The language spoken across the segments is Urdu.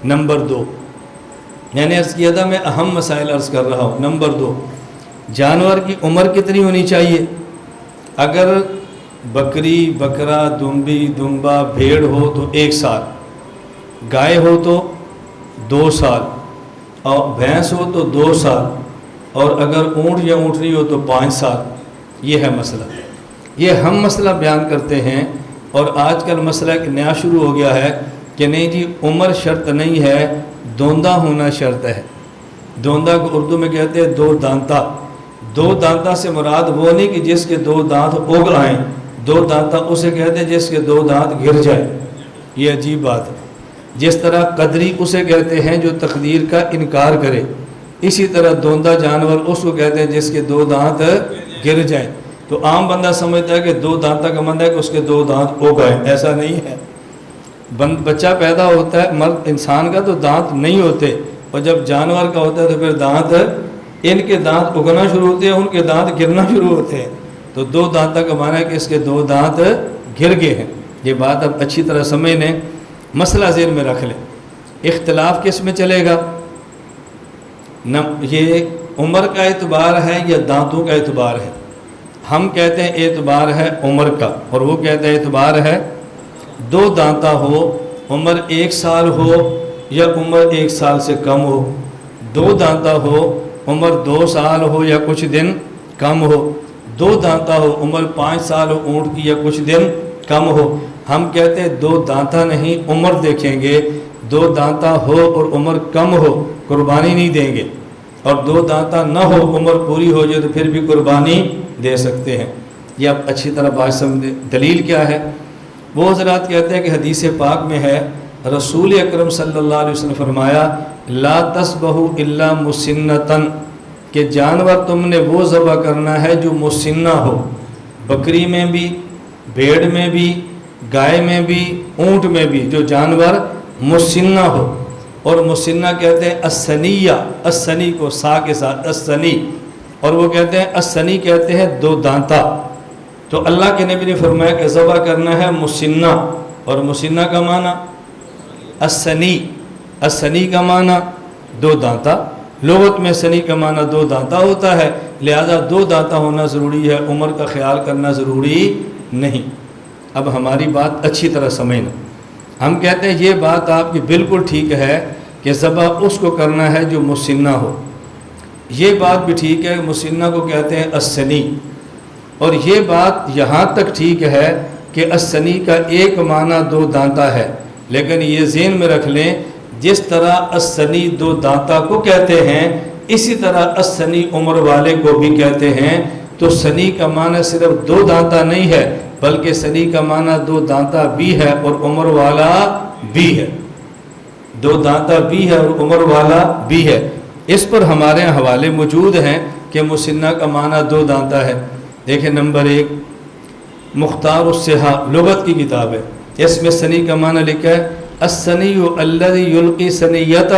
نمبر 2، میں نے عرض کیا تھا میں اہم مسائل عرض کر رہا ہوں۔ نمبر 2، جانور کی عمر کتنی ہونی چاہیے؟ اگر بکری، بکرا، دمبی، دمبا، بھیڑ ہو تو 1 سال، گائے ہو تو 2 سال، اور بھینس ہو تو 2 سال، اور اگر اونٹ یا اونٹنی ہو تو 5 سال۔ یہ ہے مسئلہ، یہ ہم مسئلہ بیان کرتے ہیں۔ اور آج کل مسئلہ ایک نیا شروع ہو گیا ہے کہ نہیں جی عمر شرط نہیں ہے، دوندہ ہونا شرط ہے۔ دوندہ کو اردو میں کہتے ہیں 2 دانتا۔ 2 دانتا سے مراد وہ نہیں کہ جس کے 2 دانت اگ آئیں، 2 دانتا اسے کہتے ہیں جس کے 2 دانت گر جائیں۔ یہ عجیب بات ہے۔ جس طرح قدری اسے کہتے ہیں جو تقدیر کا انکار کرے، اسی طرح دوندہ جانور اس کو کہتے ہیں جس کے 2 دانت گر جائیں۔ تو عام بندہ سمجھتا ہے کہ 2 دانتا کا مطلب ہے کہ اس کے 2 دانت اگ آئیں، ایسا نہیں ہے۔ بچہ پیدا ہوتا ہے، مرد انسان کا تو دانت نہیں ہوتے، اور جب جانور کا ہوتا ہے تو پھر دانت، ان کے دانت اگنا شروع ہوتے ہیں، ان کے دانت گرنا شروع ہوتے ہیں۔ تو 2 دانتا کا معنی ہے کہ اس کے 2 دانت گر گئے ہیں۔ یہ بات اب اچھی طرح سمجھ لیں، مسئلہ ذہن میں رکھ لیں۔ اختلاف کس میں چلے گا؟ یہ عمر کا اعتبار ہے یا دانتوں کا اعتبار ہے؟ ہم کہتے ہیں اعتبار ہے عمر کا، اور وہ کہتے ہیں اعتبار ہے 2 دانتا ہو، عمر 1 سال ہو یا عمر 1 سال سے کم ہو، 2 دانتا ہو، عمر 2 سال ہو یا کچھ دن کم ہو، 2 دانتا ہو، عمر 5 سال ہو اونٹ کی یا کچھ دن کم ہو۔ ہم کہتے ہیں 2 دانتا نہیں، عمر دیکھیں گے، 2 دانتا ہو اور عمر کم ہو قربانی نہیں دیں گے، اور 2 دانتا نہ ہو عمر پوری ہو جائے تو پھر بھی قربانی دے سکتے ہیں۔ یہ اب اچھی طرح بات سمجھیں۔ دلیل کیا ہے؟ وہ حضرات کہتے ہیں کہ حدیث پاک میں ہے، رسول اکرم صلی اللہ علیہ وسلم فرمایا لا تذبحوا الا مسنۃ، کہ جانور تم نے وہ ذبح کرنا ہے جو مسنہ ہو، بکری میں بھی، بھیڑ میں بھی، گائے میں بھی، اونٹ میں بھی، جو جانور مسنہ ہو۔ اور مسنہ کہتے ہیں السنیہ، السنی کو سا کے ساتھ السنی، اور وہ کہتے ہیں السنی کہتے ہیں 2 دانتا۔ تو اللہ کے نبی نے فرمایا کہ ذبح کرنا ہے مسنہ، اور مسنہ کا معنی السنی، السنی کا معنی 2 دانتا۔ لغت میں سنی کا معنی 2 دانتا ہوتا ہے، لہذا 2 دانتا ہونا ضروری ہے، عمر کا خیال کرنا ضروری نہیں۔ اب ہماری بات اچھی طرح سمجھنا، ہم کہتے ہیں یہ بات آپ کی بالکل ٹھیک ہے کہ ذبح اس کو کرنا ہے جو مسنہ ہو، یہ بات بھی ٹھیک ہے، مسنہ کو کہتے ہیں السنی، اور یہ بات یہاں تک ٹھیک ہے کہ السنی کا ایک معنی 2 دانتا ہے، لیکن یہ ذہن میں رکھ لیں جس طرح السنی 2 دانتا کو کہتے ہیں، اسی طرح السنی عمر والے کو بھی کہتے ہیں۔ تو سنی کا معنی صرف 2 دانتا نہیں ہے، بلکہ سنی کا معنی 2 دانتا بھی ہے اور عمر والا بھی ہے، 2 دانتا بھی ہے اور عمر والا بھی ہے۔ اس پر ہمارے حوالے موجود ہیں کہ مسنہ کا معنی 2 دانتا ہے۔ دیکھیں نمبر 1 مختار الصحہ لغت کی کتاب ہے، اس میں سنی کا معنی لکھا ہے السنی الذی یلقی سنیتہ،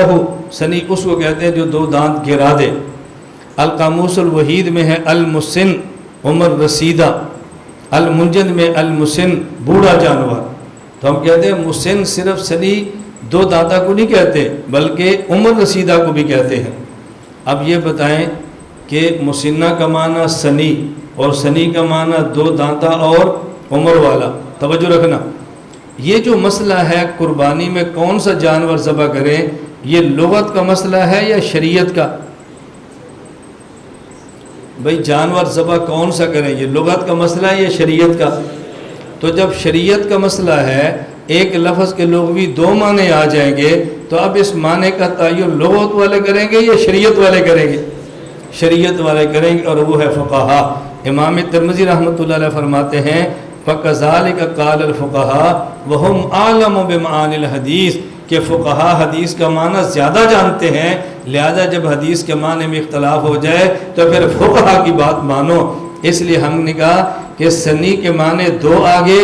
سنی اس کو کہتے ہیں جو 2 دانت گرا دے۔ القاموس الوحید میں ہے المسن عمر رسیدہ، المنجد میں المسن بوڑھا جانور۔ تو ہم کہتے ہیں مسن صرف سنی 2 دانتا کو نہیں کہتے بلکہ عمر رسیدہ کو بھی کہتے ہیں۔ اب یہ بتائیں کہ مسنہ کا معنی سنی اور سنی کا معنی 2 دانتا اور عمر والا، توجہ رکھنا۔ یہ جو مسئلہ ہے قربانی میں کون سا جانور ذبح کریں، یہ لغت کا مسئلہ ہے یا شریعت کا؟ بھئی جانور ذبح کون سا کریں، یہ لغت کا مسئلہ ہے یا شریعت کا؟ تو جب شریعت کا مسئلہ ہے، ایک لفظ کے لغوی 2 معنی آ جائیں گے، تو اب اس معنی کا تعین لغت والے کریں گے یا شریعت والے کریں گے؟ شریعت والے کریں گے، اور وہ ہے فقہا۔ امام ترمذی رحمۃ اللہ علیہ فرماتے ہیں فَكَذَلِكَ قَالَ الْفُقَهَاءُ وَهُمْ أَعْلَمُ بِمَعَانِ الْحَدِيثِ، کہ فقہا حدیث کا معنی زیادہ جانتے ہیں، لہذا جب حدیث کے معنی میں اختلاف ہو جائے تو پھر فقہا کی بات مانو۔ اس لیے ہم نے کہا کہ سنی کے معنی 2 آگے،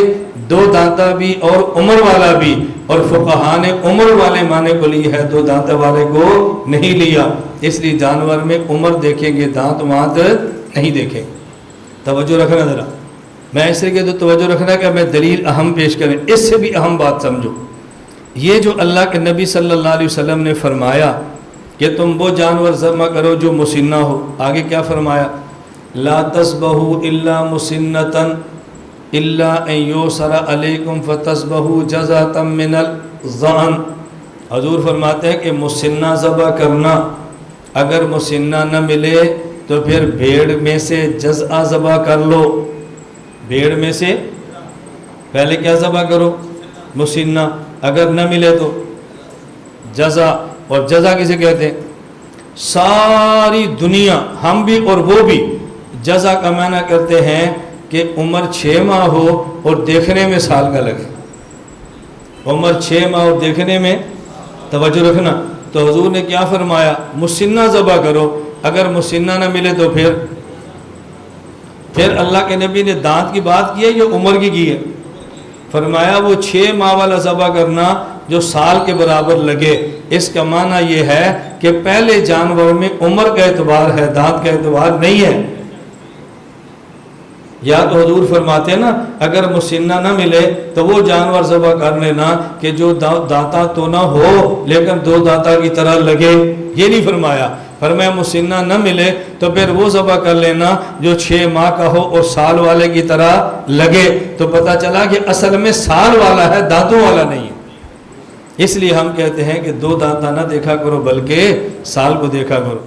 2 دانتا بھی اور عمر والا بھی، اور فقہا نے عمر والے معنی کو لی ہے، 2 دانتا والے کو نہیں لیا۔ اس لیے جانور میں عمر دیکھیں گے، دانت وانت نہیں دیکھیں۔ توجہ رکھنا ذرا، میں اس لیے کہ توجہ رکھنا کہ میں دلیل اہم پیش کریں، اس سے بھی اہم بات سمجھو۔ یہ جو اللہ کے نبی صلی اللہ علیہ وسلم نے فرمایا کہ تم وہ جانور ذبح کرو جو مسنہ ہو، آگے کیا فرمایا؟ لا تذبحوا الا مسنۃ الا ان یوسر علیکم فتذبحوا جزۃ من الضأن۔ حضور فرماتے ہیں کہ مسنہ ذبح کرنا، اگر مسنہ نہ ملے تو پھر بھیڑ میں سے جزع ذبح کر لو۔ بھیڑ میں سے پہلے کیا ذبح کرو؟ مسنہ، اگر نہ ملے تو جزع۔ اور جزع کسے کہتے ہیں؟ ساری دنیا، ہم بھی اور وہ بھی، جزع کا معنی کرتے ہیں کہ عمر 6 ماہ ہو اور دیکھنے میں سال کا لگے۔ عمر 6 ماہ اور دیکھنے میں، توجہ رکھنا، تو حضور نے کیا فرمایا؟ مسنہ ذبح کرو، اگر مسنہ نہ ملے تو پھر اللہ کے نبی نے دانت کی بات کی ہے یا عمر کی ہے؟ فرمایا وہ 6 ماہ والا ذبح کرنا جو سال کے برابر لگے۔ اس کا معنی یہ ہے کہ پہلے جانور میں عمر کا اعتبار ہے، دانت کا اعتبار نہیں ہے۔ یا تو حضور فرماتے ہیں نا اگر مسنہ نہ ملے تو وہ جانور ذبح کر لینا کہ جو دانتا تو نہ ہو لیکن 2 دانتا کی طرح لگے، یہ نہیں فرمایا۔ فرمایا مسنہ نہ ملے تو پھر وہ ذبح کر لینا جو 6 ماہ کا ہو اور سال والے کی طرح لگے۔ تو پتہ چلا کہ اصل میں سال والا ہے، دانتوں والا نہیں ہے۔ اس لیے ہم کہتے ہیں کہ 2 دانتا نہ دیکھا کرو بلکہ سال کو دیکھا کرو۔